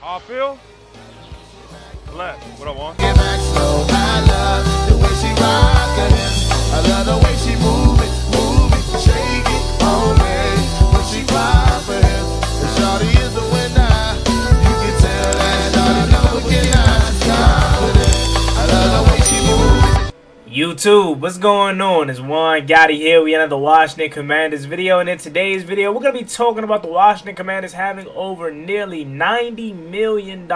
How I feel? Blessed. What I want? Get back slow. I love the way she rock it. I love the way she move it, shake it on me. When she cry for him, the shawty is the winner. You can tell that shawty never cannot stop with it. I love the way she move it. YouTube, what's going on? It's Juan Gotti here. We another Washington Commanders video, and in today's video, we're gonna be talking about the Washington Commanders having over nearly $90 million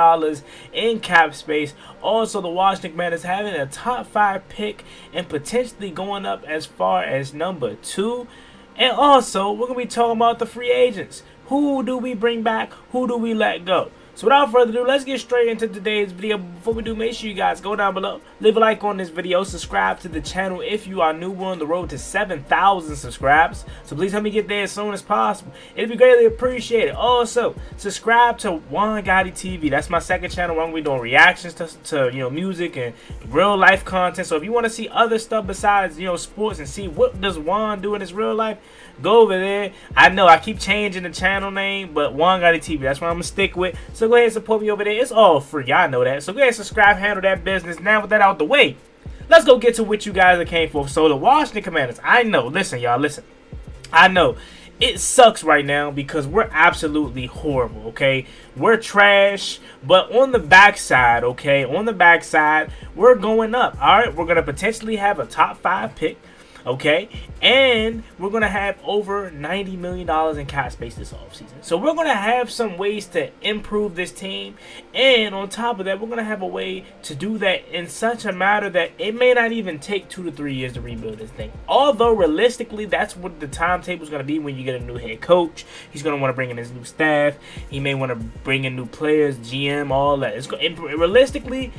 in cap space. Also, the Washington Commanders having a top 5 pick and potentially going up as far as number 2. And also, we're gonna be talking about the free agents. Who do we bring back? Who do we let go? So without further ado, let's get straight into today's video. Before we do, make sure you guys go down below, leave a like on this video, subscribe to the channel if you are new. We're on the road to 7,000 subscribes, so please help me get there as soon as possible. It'd be greatly appreciated. Also, subscribe to Juan Gotti TV. That's my second channel where I'm gonna be doing reactions to music and real life content. So if you want to see other stuff besides sports and see what does Juan do in his real life, go over there. I know I keep changing the channel name, but Juan Gotti TV, that's what I'm gonna stick with. So go ahead and support me over there. It's all free. Y'all know that. So go ahead and subscribe, handle that business. Now with that out the way, let's go get to what you guys came for. So the Washington Commanders, I know, listen y'all, listen. I know it sucks right now because we're absolutely horrible, okay? We're trash, but on the backside, okay? On the backside, we're going up, all right? We're going to potentially have a top 5 pick, okay? And we're going to have over $90 million in cap space this offseason. So we're going to have some ways to improve this team. And on top of that, we're going to have a way to do that in such a matter that it may not even take 2 to 3 years to rebuild this thing. Although realistically, that's what the timetable is going to be when you get a new head coach. He's going to want to bring in his new staff. He may want to bring in new players, GM, all that. Realistically,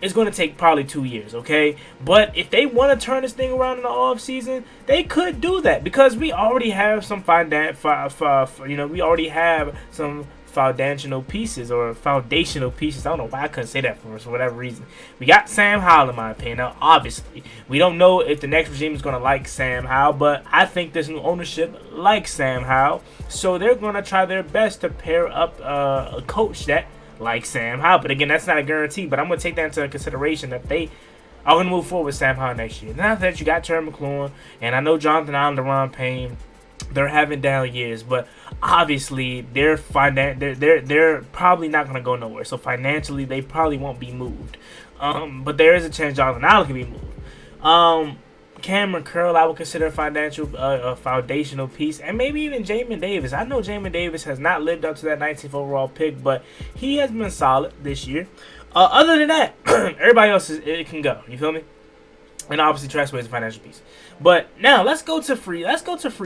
it's going to take probably 2 years, okay? But if they want to turn this thing around in the offseason, they could do that because we already have some we already have some foundational pieces. I don't know why I couldn't say that for whatever reason. We got Sam Howell, in my opinion. Now, obviously, we don't know if the next regime is going to like Sam Howell, but I think this new ownership likes Sam Howell, so they're going to try their best to pair up a coach that like Sam Howell. But again, that's not a guarantee, but I'm going to take that into consideration that they are going to move forward with Sam Howell next year. Now that you got Terry McLaurin, and I know Jonathan Allen, Deron Payne, they're having down years, but obviously they're probably not going to go nowhere. So financially, they probably won't be moved. But there is a chance Jonathan Allen can be moved. Cameron Curl, I would consider a foundational piece, and maybe even Jamin Davis. I know Jamin Davis has not lived up to that 19th overall pick, but he has been solid this year. Other than that, everybody else it can go. You feel me? And obviously, Tressway is a financial piece. But now let's go to free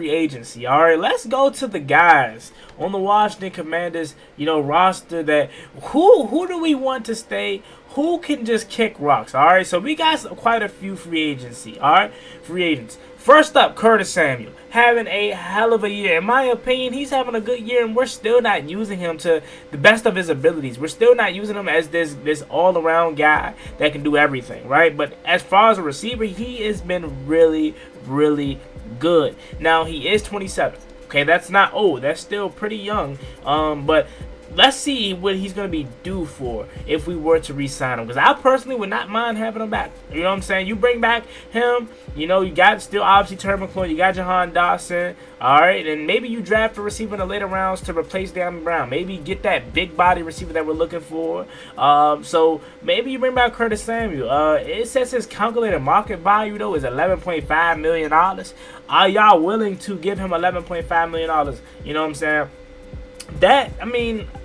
agency. All right, let's go to the guys on the Washington Commanders, roster. That who do we want to stay? Who can just kick rocks? All right, so we got quite a few free agency. All right, free agents. First up, Curtis Samuel, having a hell of a year. In my opinion, he's having a good year, and we're still not using him to the best of his abilities. We're still not using him as this all-around guy that can do everything, right? But as far as a receiver, he has been really, really good. Now, he is 27. Okay, that's not old. That's still pretty young. But let's see what he's going to be due for if we were to re-sign him. Because I personally would not mind having him back. You know what I'm saying? You bring back him. You got still obviously Terry McLaurin. You got Jahan Dotson. All right. And maybe you draft a receiver in the later rounds to replace Damon Brown. Maybe get that big body receiver that we're looking for. So maybe you bring back Curtis Samuel. It says his calculated market value, though, is $11.5 million. Are y'all willing to give him $11.5 million? You know what I'm saying?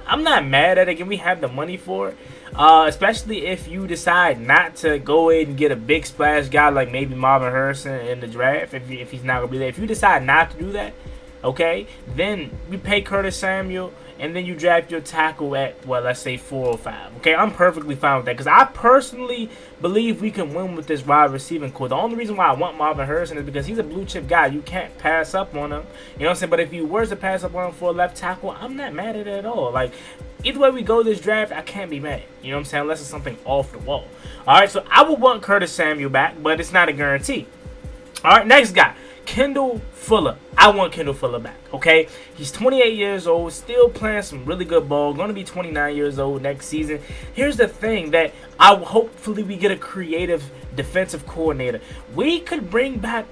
I'm not mad at it. Again, we have the money for it. Especially if you decide not to go ahead and get a big splash guy like maybe Marvin Harrison in the draft, if he's not going to be there. If you decide not to do that, okay, then you pay Curtis Samuel, and then you draft your tackle at, well, let's say 4 or 5. Okay, I'm perfectly fine with that because I personally believe we can win with this wide receiving core. The only reason why I want Marvin Harrison is because he's a blue chip guy. You can't pass up on him. You know what I'm saying? But if you were to pass up on him for a left tackle, I'm not mad at it at all. Like, either way we go this draft, I can't be mad. You know what I'm saying? Unless it's something off the wall. All right, so I would want Curtis Samuel back, but it's not a guarantee. All right, next guy. Kendall Fuller. I want Kendall Fuller back, okay? He's 28 years old, still playing some really good ball, going to be 29 years old next season. Here's the thing that hopefully we get a creative defensive coordinator. We could bring back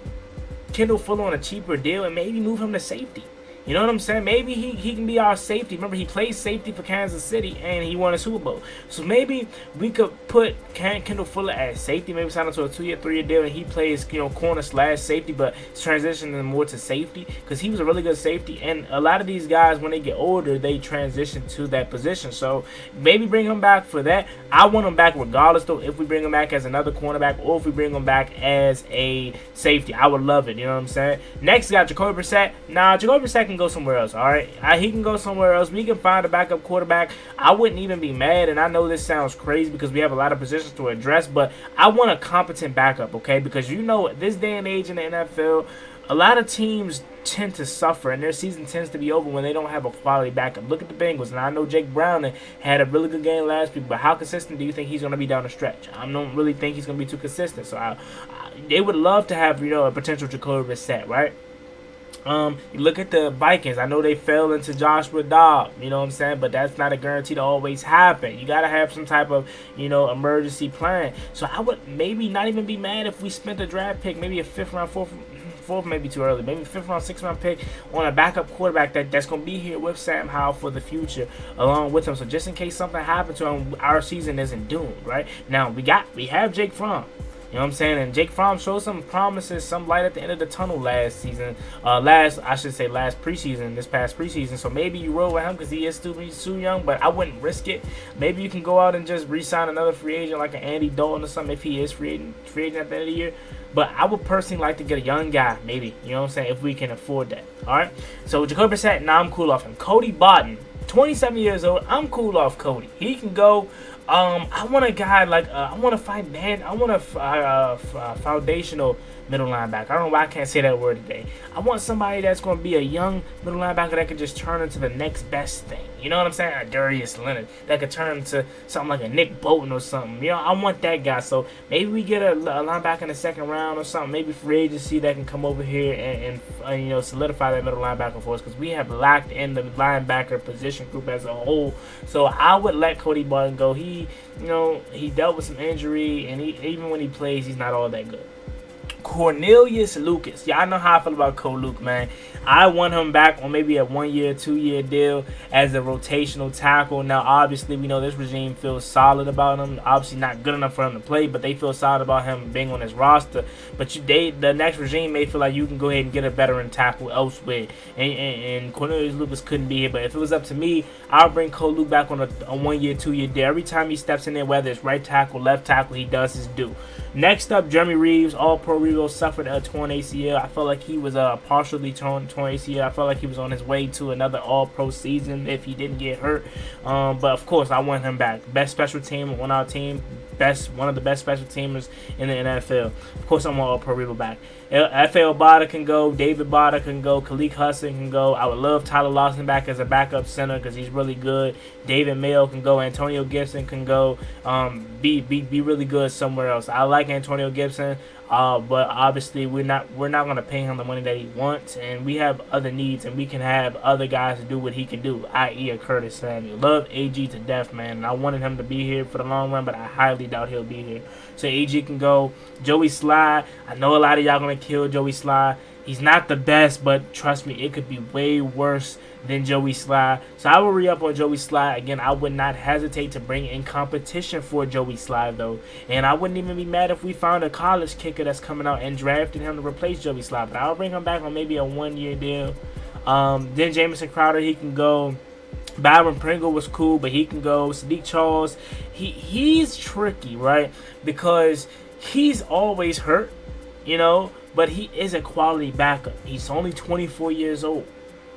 Kendall Fuller on a cheaper deal and maybe move him to safety. You know what I'm saying? Maybe he can be our safety. Remember, he played safety for Kansas City, and he won a Super Bowl. So maybe we could put Kendall Fuller as safety, maybe sign him to a 2-year, 3-year deal, and he plays, corner / safety, but transitioning more to safety because he was a really good safety. And a lot of these guys, when they get older, they transition to that position. So maybe bring him back for that. I want him back regardless, though, if we bring him back as another cornerback or if we bring him back as a safety. I would love it. You know what I'm saying? Next, got Jacoby Brissett. Now, Jacoby Brissett can go somewhere else, all right? He can go somewhere else. We can find a backup quarterback. I wouldn't even be mad, and I know this sounds crazy because we have a lot of positions to address, but I want a competent backup, okay? Because this day and age in the NFL, a lot of teams tend to suffer, and their season tends to be over when they don't have a quality backup. Look at the Bengals, and I know Jake Brown had a really good game last week, but how consistent do you think he's going to be down the stretch? I don't really think he's going to be too consistent, so they would love to have, a potential Jacoby Brissett, right? You look at the Vikings. I know they fell into Joshua Dobbs, you know what I'm saying? But that's not a guarantee to always happen. You got to have some type of, emergency plan. So I would maybe not even be mad if we spent a draft pick, maybe a 5th round, 4th maybe too early, maybe 5th round, 6th round pick on a backup quarterback that's going to be here with Sam Howell for the future along with him. So just in case something happens to him, our season isn't doomed, right? Now, we have Jake Fromm. You know what I'm saying? And Jake Fromm showed some promises, some light at the end of the tunnel last preseason, this past preseason. So maybe you roll with him because he's too young, but I wouldn't risk it. Maybe you can go out and just re-sign another free agent like an Andy Dalton or something if he is free agent at the end of the year. But I would personally like to get a young guy, maybe. You know what I'm saying? If we can afford that. All right? So Jacoby Brissett, I'm cool off him. Cody Barton, 27 years old. I'm cool off Cody. He can go. I want a guy like I want a foundational middle linebacker. I don't know why I can't say that word today. I want somebody that's going to be a young middle linebacker that could just turn into the next best thing. You know what I'm saying? A Darius Leonard that could turn into something like a Nick Bolton or something. I want that guy. So maybe we get a linebacker in the 2nd round or something. Maybe free agency that can come over here and solidify that middle linebacker for us because we have lacked in the linebacker position group as a whole. So I would let Cody Barton go. He dealt with some injury, and even when he plays, he's not all that good. Cornelius Lucas. Y'all know how I feel about Cole Luke, man. I want him back on maybe a 1-year, 2-year deal as a rotational tackle. Now, obviously, we know this regime feels solid about him. Obviously, not good enough for him to play, but they feel solid about him being on his roster. But the next regime may feel like you can go ahead and get a veteran tackle elsewhere. And Cornelius Lucas couldn't be here. But if it was up to me, I'll bring Cole Luke back on a 1-year, 2-year deal. Every time he steps in there, whether it's right tackle, left tackle, he does his due. Next up, Jeremy Reeves, All-Pro Revo, suffered a torn ACL. I felt like he was partially torn ACL. I felt like he was on his way to another All-Pro season if he didn't get hurt. But of course, I want him back. Best special team on our team. One of the best special teamers in the NFL. Of course, I want All-Pro Revo back. F.A. Obata can go. David Bada can go. Khalid Hudson can go. I would love Tyler Lawson back as a backup center because he's really good. David Mayo can go. Antonio Gibson can go. Be really good somewhere else. I like Antonio Gibson. But obviously we're not going to pay him the money that he wants, and we have other needs, and we can have other guys to do what he can do, i.e. a Curtis Samuel. Love AG to death, man, and I wanted him to be here for the long run, but I highly doubt he'll be here. So AG can go. Joey Sly, I know a lot of y'all going to kill Joey Sly. He's not the best, but trust me, it could be way worse than Joey Sly. So I will re-up on Joey Sly. Again, I would not hesitate to bring in competition for Joey Sly, though. And I wouldn't even be mad if we found a college kicker that's coming out and drafted him to replace Joey Sly. But I'll bring him back on maybe a 1-year deal. Then Jamison Crowder, he can go. Byron Pringle was cool, but he can go. Sadiq Charles, he's tricky, right? Because he's always hurt, but he is a quality backup. He's only 24 years old,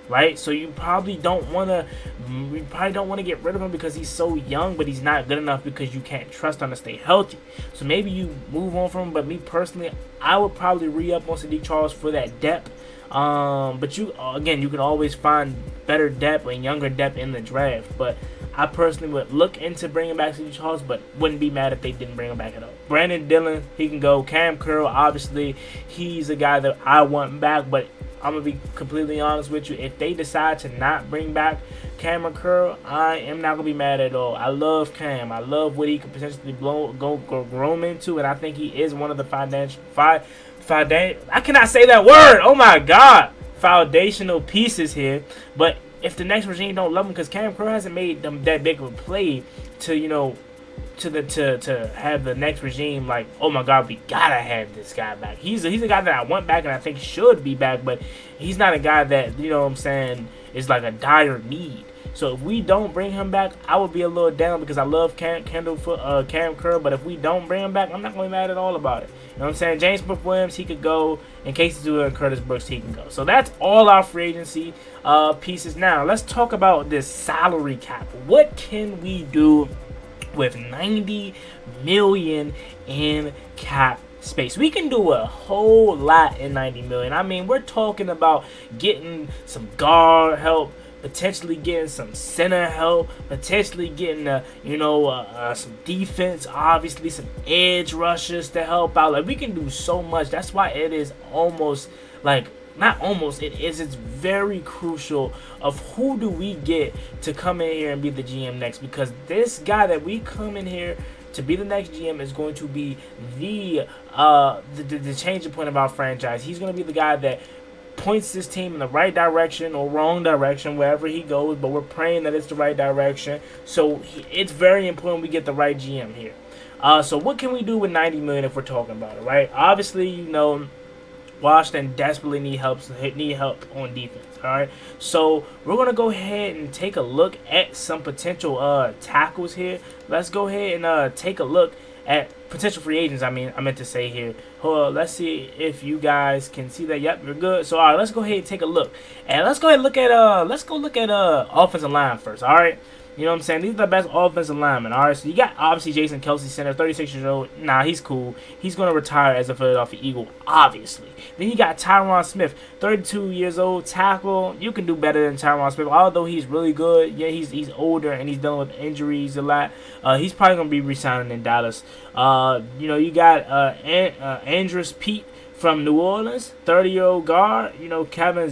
right? So you probably don't want to get rid of him because he's so young, but he's not good enough because you can't trust him to stay healthy. So maybe you move on from him, but me personally, I would probably re-up on Sadiq Charles for that depth. But you can always find better depth and younger depth in the draft. But I personally would look into bringing back C.J. Charles, but wouldn't be mad if they didn't bring him back at all. Brandon Dillon, he can go. Cam Curl, obviously, he's a guy that I want back, but I'm going to be completely honest with you. If they decide to not bring back Cam Curl, I am not going to be mad at all. I love Cam. I love what he could potentially grow into, and I think he is one of the I cannot say that word. Oh, my God. Foundational pieces here, but if the next regime don't love him, because Cam Curl hasn't made them that big of a play to to have the next regime like, oh my God, we gotta have this guy back. He's a guy that I want back and I think should be back, but he's not a guy that, you know what I'm saying, is like a dire need. So if we don't bring him back, I would be a little down because I love Cam Curl. But if we don't bring him back, I'm not going to be mad at all about it. You know what I'm saying? James Smith-Williams, he could go. And Casey Stewart and Curtis Brooks, he can go. So that's all our free agency pieces. Now, let's talk about this salary cap. What can we do with $90 million in cap space? We can do a whole lot in $90 million. I mean, we're talking about getting some guard help, potentially getting some center help, potentially getting some defense, obviously some edge rushers to help out. Like, we can do so much. That's why it is almost like, not almost, it's very crucial of who do we get to come in here and be the GM next, because this guy that we come in here to be the next GM is going to be the changing point of our franchise. He's going to be the guy that points this team in the right direction or wrong direction wherever he goes, but we're praying that it's the right direction. So it's very important we get the right GM here. So what can we do with $90 million if we're talking about it, right? Obviously, you know, Washington desperately need help on defense. All right, so we're gonna go ahead and take a look at some potential tackles here. Let's go ahead and take a look at potential free agents. I meant to say here. Let's see if you guys can see that. Yep, you're good. So all right, let's go ahead and take a look, and let's go ahead and look at offensive line first. All right. You know what I'm saying? These are the best offensive linemen. All right, so you got obviously Jason Kelsey, center, 36 years old. Nah, he's cool. He's going to retire as a Philadelphia Eagle, obviously. Then you got Tyron Smith, 32 years old, tackle. You can do better than Tyron Smith, although he's really good. Yeah, he's older and he's dealing with injuries a lot. He's probably going to be re-signing in Dallas. You got Andrus Peat from New Orleans, 30-year-old guard. Kevin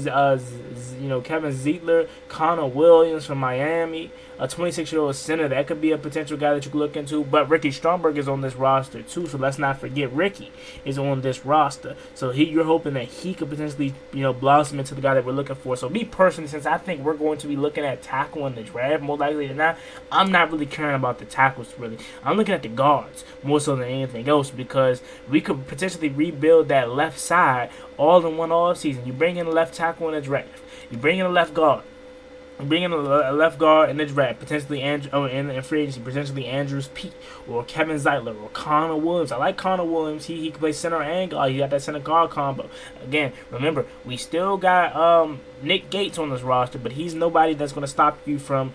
Zeitler, Connor Williams from Miami, a 26-year-old center. That could be a potential guy that you could look into. But Ricky Stromberg is on this roster too, so let's not forget Ricky is on this roster. So you're hoping that he could potentially, blossom into the guy that we're looking for. So me personally, since I think we're going to be looking at tackle in the draft more likely than not, I'm not really caring about the tackles really. I'm looking at the guards more so than anything else, because we could potentially rebuild that left side all in one offseason. You bring in a left tackle in the draft. You bring in a left guard. Bring in a left guard in the draft, potentially in free agency, potentially Andrus Peat or Kevin Zeitler or Connor Williams. I like Connor Williams. He can play center and guard. He got that center guard combo. Again, remember, we still got Nick Gates on this roster, but he's nobody that's going to stop you from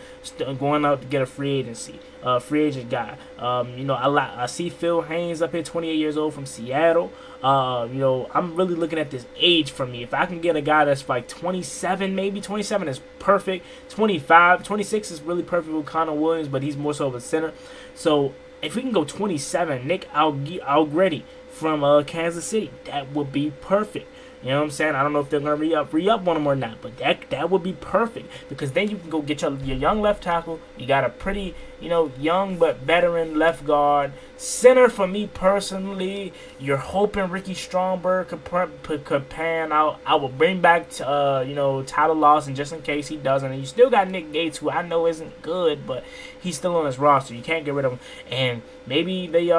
going out to get a free agent guy. I see Phil Haynes up here, 28 years old from Seattle. I'm really looking at this age for me. If I can get a guy that's like 27, maybe 27 is perfect. 25, 26 is really perfect with Connor Williams, but he's more so of a center. So if we can go 27, Nick Algretti from Kansas City, that would be perfect. You know what I'm saying? I don't know if they're going to re-up on him or not, but that would be perfect, because then you can go get your young left tackle. You got a pretty, young but veteran left guard. Center, for me personally, you're hoping Ricky Stromberg could pan out. I will bring back, Tyler Lawson just in case he doesn't. And you still got Nick Gates, who I know isn't good, but he's still on his roster. You can't get rid of him. And maybe they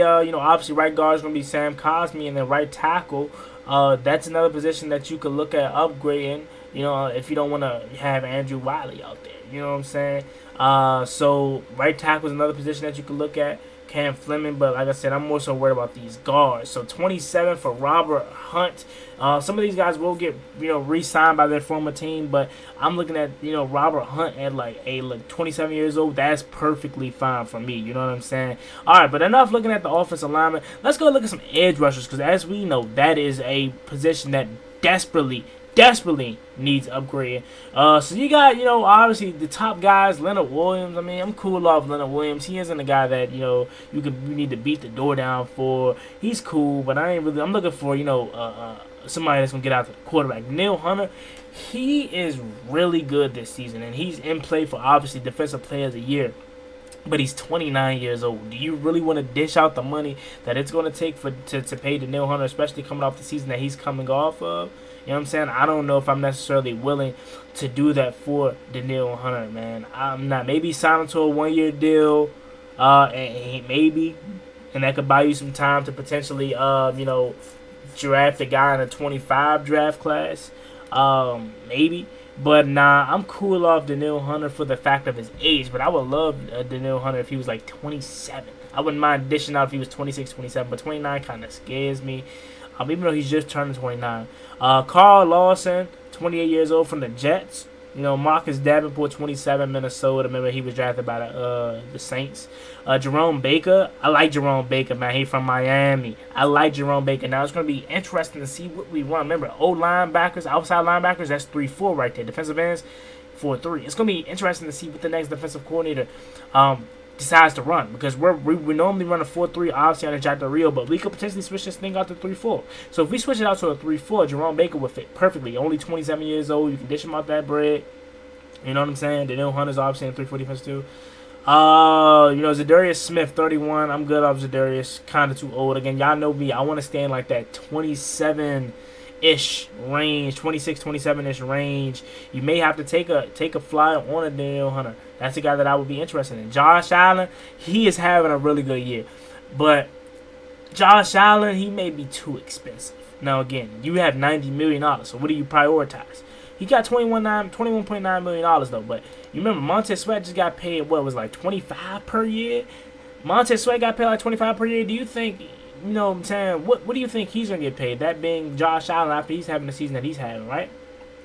obviously right guard is going to be Sam Cosmi, and then right tackle, that's another position that you could look at upgrading, if you don't want to have Andrew Wiley out there. You know what I'm saying? So right tackle is another position that you could look at. Cam Fleming, but like I said, I'm more so worried about these guards. So 27 for Robert Hunt. Some of these guys will get re-signed by their former team, but I'm looking at Robert Hunt at like 27 years old. That's perfectly fine for me. You know what I'm saying? All right, but enough looking at the offensive lineman. Let's go look at some edge rushers, because as we know, that is a position that desperately needs upgrading. So you got, obviously the top guys, Leonard Williams. I mean, I'm cool off Leonard Williams. He isn't a guy that, you need to beat the door down for. He's cool, but I'm looking for, somebody that's going to get out to the quarterback. Neil Hunter, he is really good this season, and he's in play for, obviously, Defensive Player of the Year. But he's 29 years old. Do you really want to dish out the money that it's going to take to pay Danielle Hunter, especially coming off the season that he's coming off of? You know what I'm saying? I don't know if I'm necessarily willing to do that for Danielle Hunter, man. I'm not. Maybe sign him to a 1-year deal, maybe, and that could buy you some time to potentially, draft a guy in a 25 draft class, maybe. But nah, I'm cool off Danielle Hunter for the fact of his age. But I would love Danielle Hunter if he was like 27. I wouldn't mind dishing out if he was 26, 27. But 29 kind of scares me, even though he's just turning 29. Carl Lawson, 28 years old from the Jets. Marcus Davenport, 27, Minnesota. Remember, he was drafted by the Saints. Jerome Baker. I like Jerome Baker, man. He's from Miami. I like Jerome Baker. Now, it's going to be interesting to see what we run. Remember, outside linebackers, that's 3-4 right there. Defensive ends, 4-3. It's going to be interesting to see what the next defensive coordinator decides to run, because we normally run a 4-3, obviously on the Jack Del Rio, but we could potentially switch this thing out to 3-4. So if we switch it out to a 3-4, Jerome Baker would fit perfectly. Only 27 years old, you can dish him out that bread. You know what I'm saying? Danielle Hunter's obviously in 3-4 defense too. Zadarius Smith, 31. I'm good off Zadarius. Kind of too old. Again, y'all know me. I want to stay in like that 27-ish range, 26, 27-ish range. You may have to take a flyer on a Danielle Hunter. That's a guy that I would be interested in. Josh Allen, he is having a really good year. But Josh Allen, he may be too expensive. Now, again, you have $90 million, so what do you prioritize? He got $21.9 million, though. But you remember, Montez Sweat just got paid, $25 per year? Montez Sweat got paid like $25 per year. Do you think, what I'm saying, what do you think he's going to get paid? That being Josh Allen after he's having the season that he's having, right?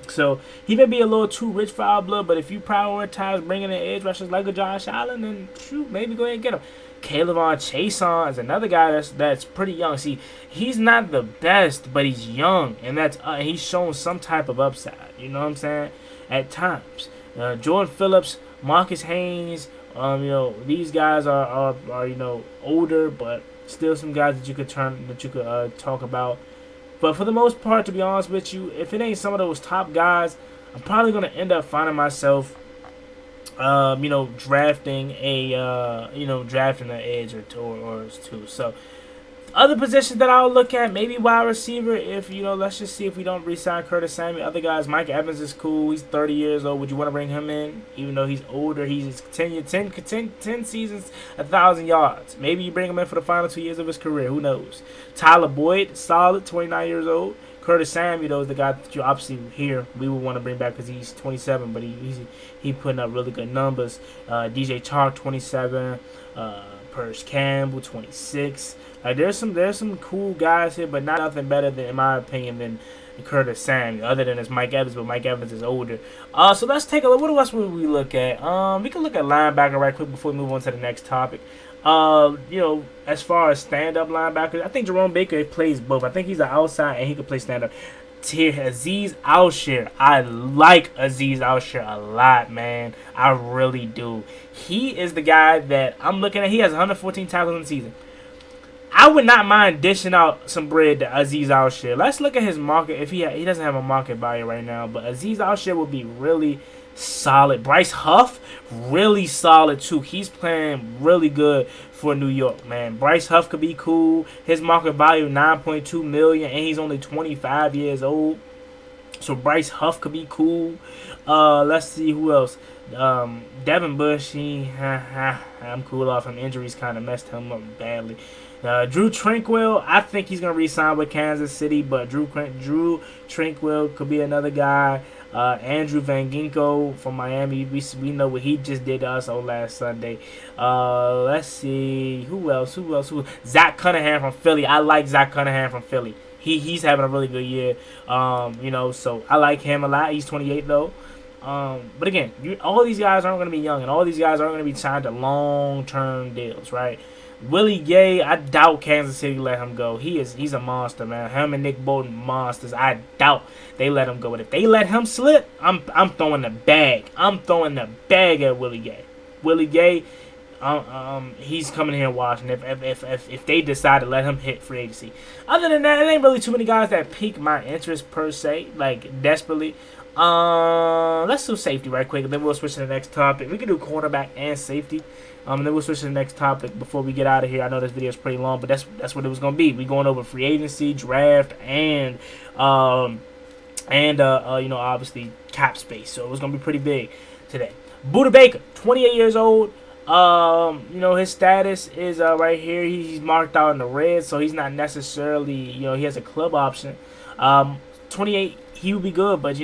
So he may be a little too rich for our blood, but if you prioritize bringing in edge rushers like a Josh Allen, then shoot, maybe go ahead and get him. Kayvon Chason is another guy that's pretty young. See, he's not the best, but he's young, and he's shown some type of upside. You know what I'm saying? At times, Jordan Phillips, Marcus Haynes, these guys are older, but still some guys that you could talk about. But for the most part, to be honest with you, if it ain't some of those top guys, I'm probably going to end up finding myself, drafting an edge or two. So, other positions that I'll look at, maybe wide receiver. If let's just see if we don't re-sign Curtis Samuel. Other guys, Mike Evans is cool. He's 30 years old. Would you want to bring him in, even though he's older? He's 10 seasons, 1,000 yards. Maybe you bring him in for the final 2 years of his career. Who knows? Tyler Boyd, solid, 29 years old. Curtis Samuel, though, is the guy that you obviously here we would want to bring back because he's 27, but he putting up really good numbers. DJ Chark, 27. Purse Campbell, 26. Like there's some cool guys here, but not nothing better than, in my opinion, than Curtis Samuel. Other than it's Mike Evans, but Mike Evans is older. So let's take a look. What else would we look at? We can look at linebacker right quick before we move on to the next topic. As far as stand-up linebackers, I think Jerome Baker plays both. I think he's an outside and he can play stand-up. Azeez Al-Shaair. I like Azeez Al-Shaair a lot, man. I really do. He is the guy that I'm looking at. He has 114 tackles in the season. I would not mind dishing out some bread to Azeez Al-Shaair. Let's look at his market. If he doesn't have a market value right now, but Azeez Al-Shaair will be really solid. Bryce Huff, really solid too. He's playing really good for New York, man. Bryce Huff could be cool. His market value $9.2 million, and he's only 25 years old. So Bryce Huff could be cool. Let's see who else. Devin Bush, I'm cool off him. Injuries kind of messed him up badly. Drew Tranquill, I think he's gonna re-sign with Kansas City, but Drew Tranquill could be another guy. Andrew Van Ginkel from Miami. We know what he just did to us on last Sunday. Let's see. Who else? Zach Cunningham from Philly. I like Zach Cunningham from Philly. He's having a really good year. So I like him a lot. He's 28 though. But again, all these guys aren't going to be young, and all these guys aren't going to be signed to long-term deals, right? Willie Gay, I doubt Kansas City let him go. He's a monster, man. Him and Nick Bolton, monsters. I doubt they let him go. But if they let him slip, I'm throwing the bag. I'm throwing the bag at Willie Gay. Willie Gay, he's coming here watching. If they decide to let him hit free agency. Other than that, it ain't really too many guys that pique my interest per se, like desperately. Let's do safety right quick, and then we'll switch to the next topic. We can do cornerback and safety. And then we'll switch to the next topic before we get out of here. I know this video is pretty long, but that's what it was gonna be. We going over free agency, draft, and obviously cap space. So it was gonna be pretty big today. Budda Baker, 28 years old. His status is right here. He's marked out in the red, so he's not necessarily, he has a club option. 28, he would be good, but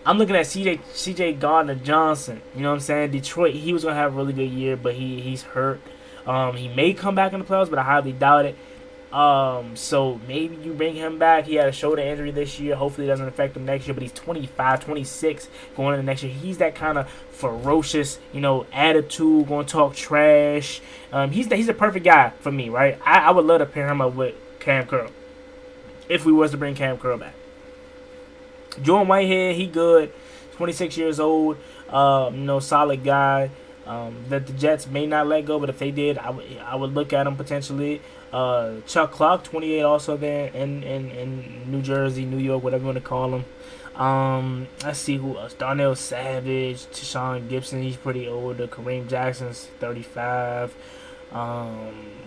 I'm looking at CJ Gardner-Johnson. You know what I'm saying? Detroit, he was gonna have a really good year, but he's hurt. He may come back in the playoffs, but I highly doubt it. So maybe you bring him back. He had a shoulder injury this year. Hopefully it doesn't affect him next year, but he's 25, 26 going into next year. He's that kind of ferocious, attitude, going to talk trash. He's a perfect guy for me, right? I would love to pair him up with Cam Curl if we was to bring Cam Curl back. Jordan Whitehead, he good, 26 years old, solid guy. That the Jets may not let go, but if they did, I would look at him potentially. Chuck Clark, 28, also there in New Jersey, New York, whatever you want to call him. Let's see who else. Darnell Savage, Tashawn Gibson, he's pretty old. Kareem Jackson's 35.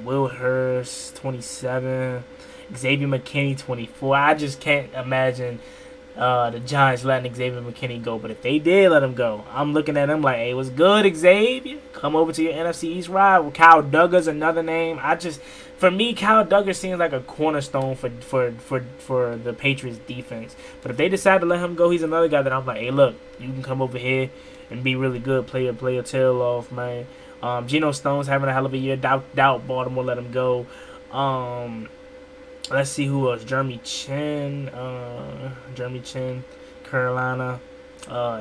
Will Hurst, 27. Xavier McKinney, 24. I just can't imagine the Giants letting Xavier McKinney go, but if they did let him go, I'm looking at him like, hey, what's good, Xavier? Come over to your NFC East ride. Well, Kyle Duggar's another name. For me, Kyle Duggar seems like a cornerstone for the Patriots defense. But if they decide to let him go, he's another guy that I'm like, hey, look, you can come over here and be really good, play your tail off, man. Geno Stone's having a hell of a year. Doubt Baltimore let him go. Let's see who else. Jeremy Chin, Carolina.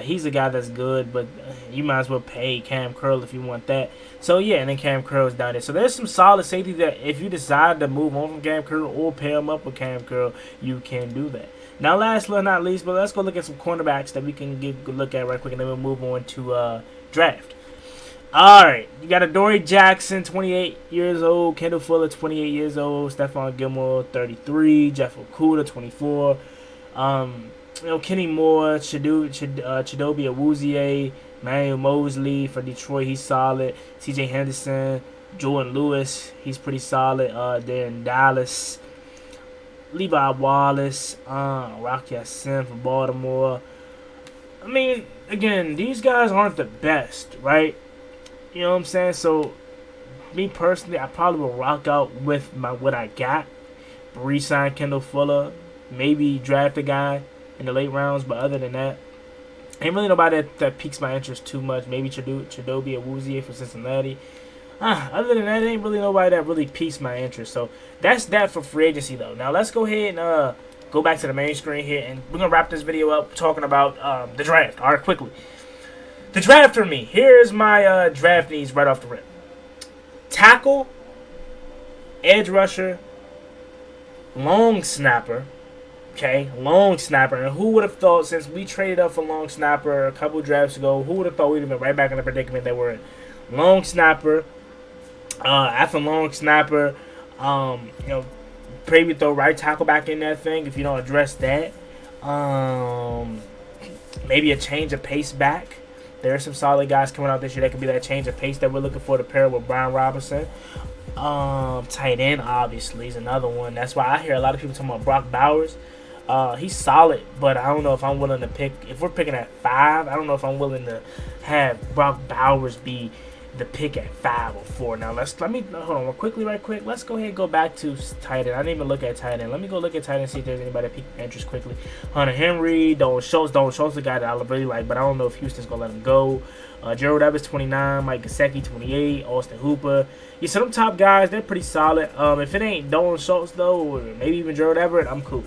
He's a guy that's good, but you might as well pay Cam Curl if you want that. So, yeah, and then Cam Curl's down there. So, there's some solid safety that if you decide to move on from Cam Curl or pair him up with Cam Curl, you can do that. Now, last but not least, but let's go look at some cornerbacks that we can get a look at right quick, and then we'll move on to draft. All right, you got Adoree Jackson, 28 years old. Kendall Fuller, 28 years old. Stephon Gilmore, 33. Jeff Okudah, 24. Kenny Moore, Chidobe Awuzie, Manuel Mosley for Detroit, he's solid. C.J. Henderson, Jordan Lewis, he's pretty solid. There in Dallas. Levi Wallace, Rock Ya-Sin for Baltimore. I mean, again, these guys aren't the best, right? You know what I'm saying? So, me personally, I probably will rock out with what I got. Re-sign Kendall Fuller. Maybe draft a guy in the late rounds. But other than that, ain't really nobody that piques my interest too much. Maybe Chidobe Awuzie for Cincinnati. Other than that, ain't really nobody that really piques my interest. So, that's that for free agency, though. Now, let's go ahead and go back to the main screen here. And we're going to wrap this video up talking about the draft. All right, quickly. The draft for me. Here's my draft needs right off the rip. Tackle, edge rusher, long snapper. Okay, long snapper. And who would have thought, since we traded up for long snapper a couple drafts ago, who would have thought we'd have been right back in the predicament that we're in? Long snapper. After long snapper, maybe throw right tackle back in that thing if you don't address that. Maybe a change of pace back. There are some solid guys coming out this year that could be that change of pace that we're looking for to pair with Brian Robinson. Tight end, obviously, is another one. That's why I hear a lot of people talking about Brock Bowers. He's solid, but I don't know if I'm willing to pick. If we're picking at 5, I don't know if I'm willing to have Brock Bowers be the pick at 5 or 4. Now let me hold on right quick. Let's go ahead and go back to tight end. I didn't even look at tight end. Let me go look at tight end and see if there's anybody that piqued my interest quickly. Hunter Henry, Dalton Schultz is a guy that I really like, but I don't know if Houston's gonna let him go. Gerald Evans, 29. Mike Gesicki, 28. Austin Hooper. Yeah, so them top guys, they're pretty solid. If it ain't Dalton Schultz though, or maybe even Gerald Everett, I'm cool.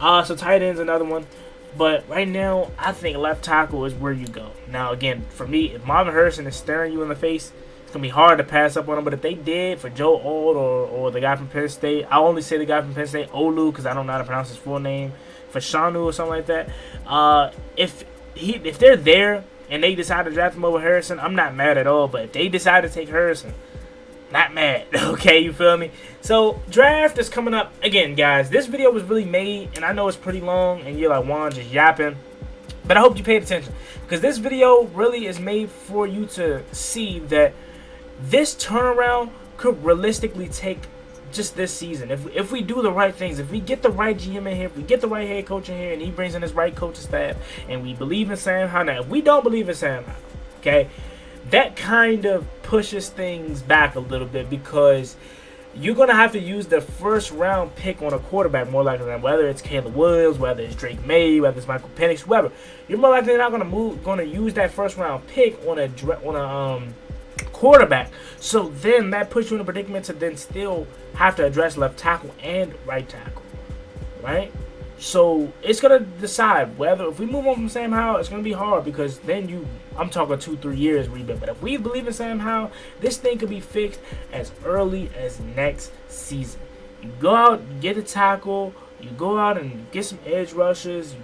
So tight end's another one. But right now, I think left tackle is where you go. Now, again, for me, if Marvin Harrison is staring you in the face, It's going to be hard to pass up on them. But if they did for Joe Alt or the guy from Penn State, I only say the guy from Penn State, Olu, because I don't know how to pronounce his full name, for Shanu or something like that. If they're there and they decide to draft him over Harrison, I'm not mad at all. But if they decide to take Harrison, not mad. Okay, you feel me? So draft is coming up again, guys. This video was really made, and I know it's pretty long, and you're like, Juan, just yapping. But I hope you paid attention, because this video really is made for you to see that this turnaround could realistically take just this season. If we do the right things, if we get the right GM in here, if we get the right head coach in here, and he brings in his right coaching staff, and we believe in Sam Howell. Now, if we don't believe in Sam Howell, okay, that kind of pushes things back a little bit, because you're going to have to use the first round pick on a quarterback more likely than whether it's Caleb Williams, whether it's Drake May, whether it's Michael Penix, whoever. You're more likely not going to use that first round pick on a quarterback. So then that puts you in a predicament to then still have to address left tackle and right tackle, right? So it's going to decide whether, if we move on from Sam Howell, it's going to be hard, because then I'm talking 2-3 years rebuild. But if we believe in Sam Howell, this thing could be fixed as early as next season. You go out, get a tackle, you go out and get some edge rushers, you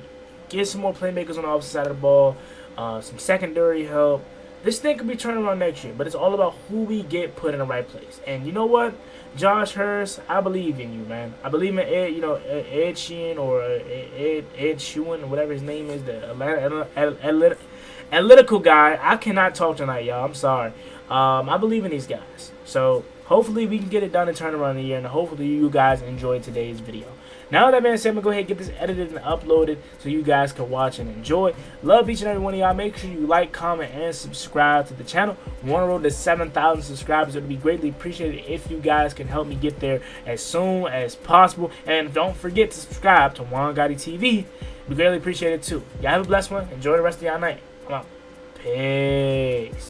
get some more playmakers on the opposite side of the ball, some secondary help. This thing could be turned around next year, but it's all about who we get put in the right place. And you know what? Josh Hurst, I believe in you, man. I believe in Ed Sheehan, or Ed Sheehan, or whatever his name is, the analytical guy. I cannot talk tonight, y'all. I'm sorry. I believe in these guys. So hopefully we can get it done and turn around the year, and hopefully you guys enjoyed today's video. Now that being said, I'm going to go ahead and get this edited and uploaded so you guys can watch and enjoy. Love each and every one of y'all. Make sure you like, comment, and subscribe to the channel. We want to roll to 7,000 subscribers. It would be greatly appreciated if you guys can help me get there as soon as possible. And don't forget to subscribe to Juan Gotti TV. We greatly appreciate it too. Y'all have a blessed one. Enjoy the rest of y'all night. I'm out. Peace.